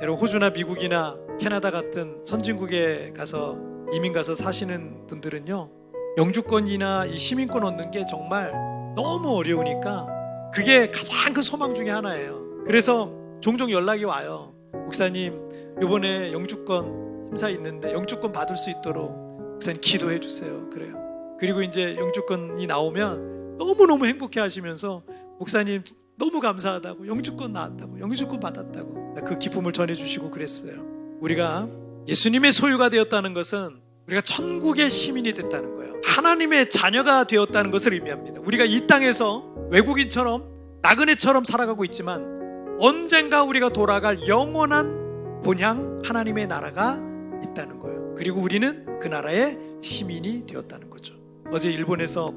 여러분, 호주나 미국이나 캐나다 같은 선진국에 가서 이민 가서 사시는 분들은요, 영주권이나 이 시민권 얻는 게 정말 너무 어려우니까 그게 가장 큰 소망 중에 하나예요. 그래서 종종 연락이 와요. 목사님, 이번에 영주권 심사 있는데 영주권 받을 수 있도록 목사님 기도해 주세요. 그래요. 그리고 이제 영주권이 나오면 너무너무 행복해 하시면서 목사님 너무 감사하다고, 영주권 나왔다고, 영주권 받았다고 그 기쁨을 전해주시고 그랬어요. 우리가 예수님의 소유가 되었다는 것은 우리가 천국의 시민이 됐다는 거예요. 하나님의 자녀가 되었다는 것을 의미합니다. 우리가 이 땅에서 외국인처럼 나그네처럼 살아가고 있지만 언젠가 우리가 돌아갈 영원한 본향 하나님의 나라가 있다는 거예요. 그리고 우리는 그 나라의 시민이 되었다는 거죠. 어제 일본에서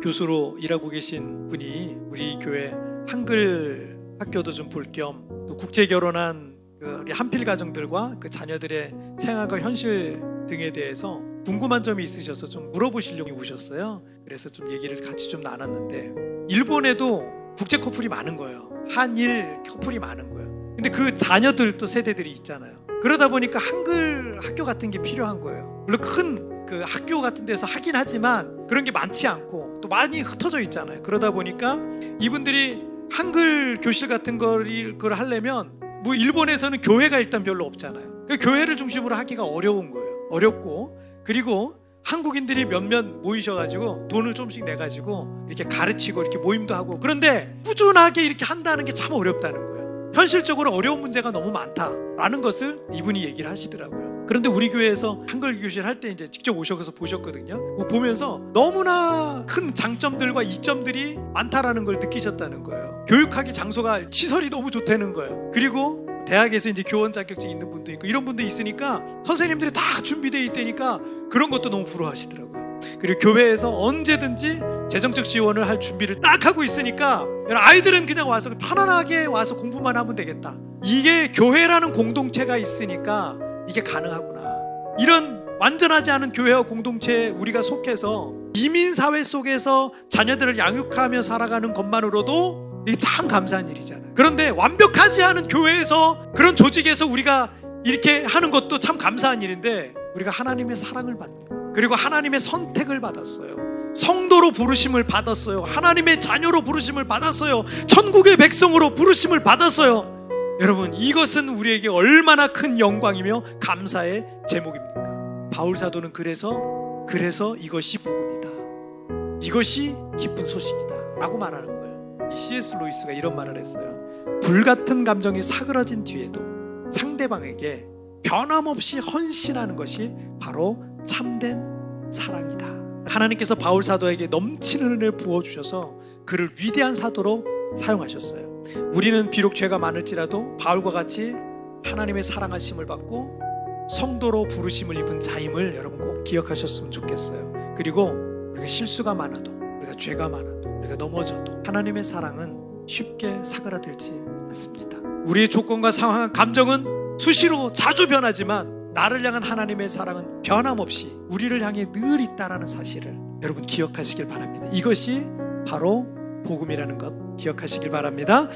교수로 일하고 계신 분이 우리 교회 한글 학교도 좀 볼 겸 또 국제 결혼한 우리 한필 가정들과 그 자녀들의 생활과 현실 등에 대해서 궁금한 점이 있으셔서 좀 물어보시려고 오셨어요. 그래서 좀 얘기를 같이 좀 나눴는데, 일본에도 국제 커플이 많은 거예요. 한일 커플이 많은 거예요. 근데 그 자녀들도 세대들이 있잖아요. 그러다 보니까 한글 학교 같은 게 필요한 거예요. 물론 큰 그 학교 같은 데서 하긴 하지만 그런 게 많지 않고 또 많이 흩어져 있잖아요. 그러다 보니까 이분들이 한글 교실 같은 걸 하려면 뭐 일본에서는 교회가 일단 별로 없잖아요. 그 교회를 중심으로 하기가 어려운 거예요. 어렵고, 그리고 한국인들이 몇몇 모이셔가지고 돈을 조금씩 내가지고 이렇게 가르치고 이렇게 모임도 하고, 그런데 꾸준하게 이렇게 한다는 게 참 어렵다는 거예요. 현실적으로 어려운 문제가 너무 많다라는 것을 이분이 얘기를 하시더라고요. 그런데 우리 교회에서 한글 교실 할 때 이제 직접 오셔서 보셨거든요. 보면서 너무나 큰 장점들과 이점들이 많다라는 걸 느끼셨다는 거예요. 교육하기 장소가 시설이 너무 좋다는 거예요. 그리고 대학에서 이제 교원 자격증 있는 분도 있고 이런 분도 있으니까 선생님들이 다 준비되어 있다니까 그런 것도 너무 부러워하시더라고요. 그리고 교회에서 언제든지 재정적 지원을 할 준비를 딱 하고 있으니까 아이들은 그냥 와서 편안하게 와서 공부만 하면 되겠다. 이게 교회라는 공동체가 있으니까 이게 가능하구나. 이런 완전하지 않은 교회와 공동체에 우리가 속해서 이민사회 속에서 자녀들을 양육하며 살아가는 것만으로도 이게 참 감사한 일이잖아요. 그런데 완벽하지 않은 교회에서, 그런 조직에서 우리가 이렇게 하는 것도 참 감사한 일인데, 우리가 하나님의 사랑을 받는 거예요. 그리고 하나님의 선택을 받았어요. 성도로 부르심을 받았어요. 하나님의 자녀로 부르심을 받았어요. 천국의 백성으로 부르심을 받았어요. 여러분, 이것은 우리에게 얼마나 큰 영광이며 감사의 제목입니까? 바울 사도는 그래서 이것이 복음이다, 이것이 기쁜 소식이다 라고 말하는 거예요. 이 C.S. 루이스가 이런 말을 했어요. 불같은 감정이 사그러진 뒤에도 상대방에게 변함없이 헌신하는 것이 바로 참된 사랑이다. 하나님께서 바울 사도에게 넘치는 은혜를 부어주셔서 그를 위대한 사도로 사용하셨어요. 우리는 비록 죄가 많을지라도 바울과 같이 하나님의 사랑하심을 받고 성도로 부르심을 입은 자임을 여러분 꼭 기억하셨으면 좋겠어요. 그리고 우리가 실수가 많아도, 우리가 죄가 많아도, 우리가 넘어져도 하나님의 사랑은 쉽게 사그라들지 않습니다. 우리의 조건과 상황, 감정은 수시로 자주 변하지만 나를 향한 하나님의 사랑은 변함없이 우리를 향해 늘 있다라는 사실을 여러분 기억하시길 바랍니다. 이것이 바로 복음이라는 것 기억하시길 바랍니다.